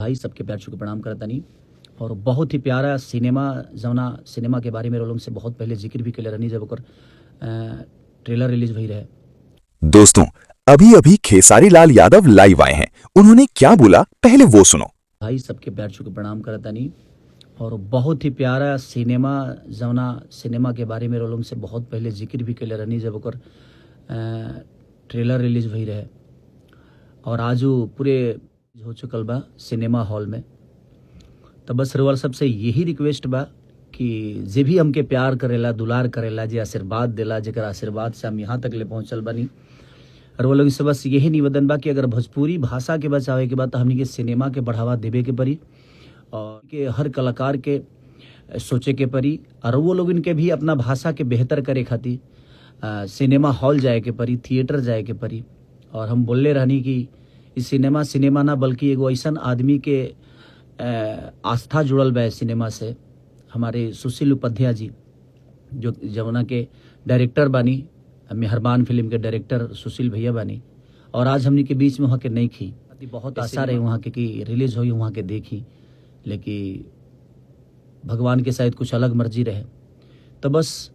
भाई सबके प्यार छू के प्रणाम करता नहीं। और बहुत ही प्यारा सिनेमा जौना सिनेमा के बारे में लोगों से बहुत पहले जिक्र भी कैले रहनी जब ओकर ट्रेलर रिलीज भई रहे। दोस्तों, अभी अभी खेसारी लाल यादव लाइव आए हैं। उन्होंने क्या बोला पहले वो सुनो। भाई सबके प्यार छू के प्रणाम करता नहीं। और बहुत ही प्यारा सिनेमा जौना सिनेमा के बारे में लोगों से बहुत पहले जिक्र भी कैले रहनी जब ओकर ट्रेलर रिलीज भई रहे। और आज पूरे हो चुकल बा सिनेमा हॉल में। तो बस रउआ सबसे यही रिक्वेस्ट बा कि जे भी हमके प्यार करेला, दुलार करेला, जे आशीर्वाद देला, जेकर आशीर्वाद से हम यहाँ तक ले पहुँचल बानी, और वो लोग से बस यही निवेदन बा कि अगर भोजपुरी भाषा के बचावे के बाद तो हमनी के सिनेमा के बढ़ावा देवे के पड़ी और के हर कलाकार के सोचे के पड़ी। और वो लोग इनके भी अपना भाषा के बेहतर करे खातिर सिनेमा हॉल जाए के पड़ी, थिएटर जाए के पड़ी। और हम बोलले रहनी कि इस सिनेमा ना बल्कि एगो ऐसन आदमी के आस्था जुड़ल बा सिनेमा से, हमारे सुशील उपाध्याय जी जो जमुना के डायरेक्टर बानी, मेहरबान फिल्म के डायरेक्टर सुशील भैया बानी। और आज हमनी के बीच में वहाँ के नहीं खी, बहुत आशा रही वहाँ के कि रिलीज हुई वहाँ के देखी, लेकिन भगवान के शायद कुछ अलग मर्जी रहे। तो बस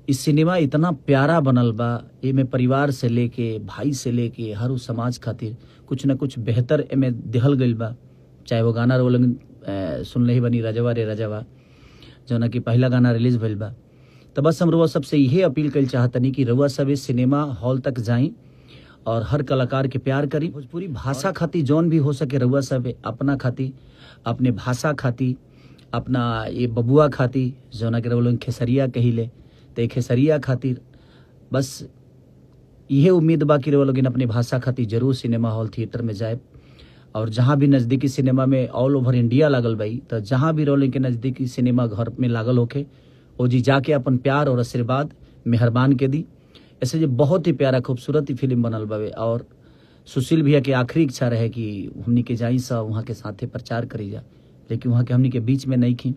इस सिनेमा इतना प्यारा बनल बा, ये में परिवार से लेके भाई से लेके हर उस समाज खातिर कुछ न कुछ बेहतर एमे दिहल गइल बा। चाहे वो गाना रो लोग सुन ही बनी रजवा रे रजवा, जो ना कि पहला गाना रिलीज भइल बा। तो बस हम रउआ सबसे यही अपील कर चाहतनी कि रउआ सब इस सिनेमा हॉल तक जाई और हर कलाकार के प्यार करी। भोजपुरी भाषा खातिर जौन भी हो सके रउआ सब अपना खातिर, अपने भाषा खातिर, अपना ये बबुआ खातिर, जो ना कि रउआ लोग खेसरिया कहिले, तो खेसरिया खातिर बस यह उम्मीद बा कि रउआ लोग अपने भाषा खातिर जरूर सिनेमा हॉल थिएटर में जाए। और जहाँ भी नज़दीकी सिनेमा में ऑल ओवर इंडिया लागल बाई, तो जहाँ भी रउआ के नज़दीकी सिनेमा घर में लागल होके ओ जी जाके अपन प्यार और आशीर्वाद मेहरबान के दी। ऐसे जो बहुत ही प्यारा खूबसूरत ही फिल्म बनल बावे। और सुशील भैया की आखिरी इच्छा रहे कि हमनी के जाई सा वहाँ के साथे प्रचार करी जा, लेकिन वहाँ के हमनी के बीच में नहीं खी।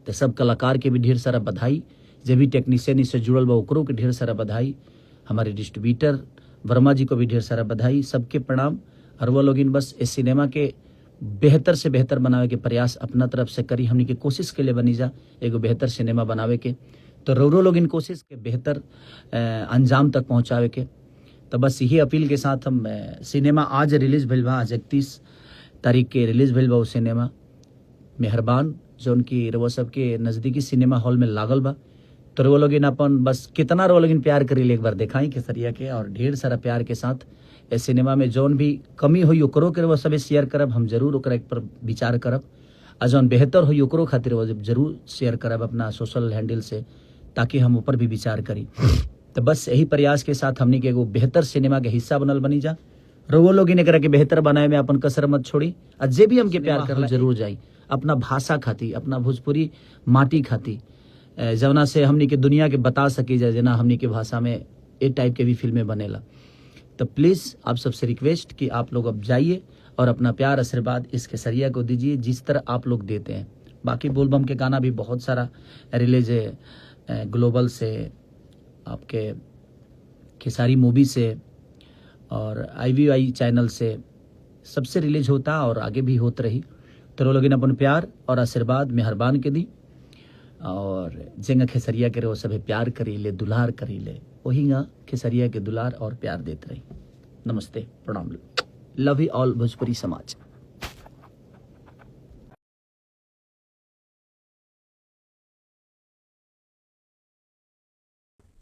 तो सब कलाकार के भी ढेर सारा बधाई, जे भी टेक्नीशियन इससे जुड़ल बा ओकरों के ढेर सारा बधाई, हमारे डिस्ट्रीब्यूटर वर्मा जी को भी ढेर सारा बधाई, सबके प्रणाम। और वो लोग बस इस सिनेमा के बेहतर से बेहतर बनावे के प्रयास अपना तरफ से करी, हमनी के कोशिश के लिए बनी जा एगो बेहतर सिनेमा बनावे के। तो रो लोग इन कोशिश के बेहतर अंजाम तक पहुँचावे के। तो बस यही अपील के साथ हम सिनेमा आज रिलीज भइल बा, आज 31 तारीख के रिलीज भइल बा वो सिनेमा मेहरबान, जो उनकी रउआ सब के नज़दीकी सिनेमा हॉल में लागल बा। तो रउआ लोग अपन बस कितना रउआ लोग प्यार करी ले एक बार दिखाई खेसरिया के, और ढेर सारा प्यार के साथ इस सिनेमा में जौन भी कमी हुई ओकरो के वो सब शेयर करब, हम जरूर ओकरा पर विचार करब। और जौन बेहतर हुई ओकरो खातिर वो जरूर शेयर करब अपना सोशल हैंडल से, ताकि हम ऊपर भी विचार करी। तो बस यही प्रयास के साथ हमनी के एगो बेहतर सिनेमा के हिस्सा बनल बनी जा। रउआ लोग एकरा के बेहतर बनाए में अपन कसर मत छोड़ी। और जे भी हमके प्यार करल जरूर जाई अपना भाषा खातिर, अपना भोजपुरी माटी खातिर, जवना से हमनी के दुनिया के बता सकी जाए जना हमनी के भाषा में ए टाइप के भी फिल्में बनेला। तो प्लीज़ आप सबसे रिक्वेस्ट कि आप लोग अब जाइए और अपना प्यार आशीर्वाद इस खेसरिया को दीजिए जिस तरह आप लोग देते हैं। बाकी बोलबम के गाना भी बहुत सारा रिलीज है, ग्लोबल से, आपके खेसारी मूवी से और IVI चैनल से, सबसे रिलीज होता और आगे भी होत रही। तो लोग अपन प्यार और आशीर्वाद मेहरबान के दी, और जेंगा खेसरिया के वो सभी प्यार करी ले, दुलार करी ले, वही खेसरिया के दुलार और प्यार देते रही। नमस्ते, प्रणाम, लव यू ऑल भोजपुरी समाज।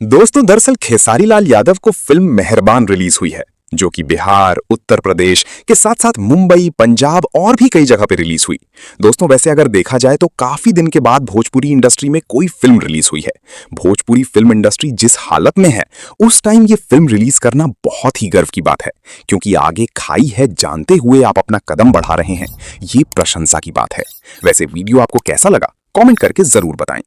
दोस्तों, दरअसल खेसारी लाल यादव को फिल्म मेहरबान रिलीज हुई है, जो कि बिहार, उत्तर प्रदेश के साथ साथ मुंबई, पंजाब और भी कई जगह पे रिलीज हुई। दोस्तों, वैसे अगर देखा जाए तो काफी दिन के बाद भोजपुरी इंडस्ट्री में कोई फिल्म रिलीज हुई है। भोजपुरी फिल्म इंडस्ट्री जिस हालत में है उस टाइम ये फिल्म रिलीज करना बहुत ही गर्व की बात है, क्योंकि आगे खाई है जानते हुए आप अपना कदम बढ़ा रहे हैं, ये प्रशंसा की बात है। वैसे वीडियो आपको कैसा लगा कमेंट करके जरूर बताएं।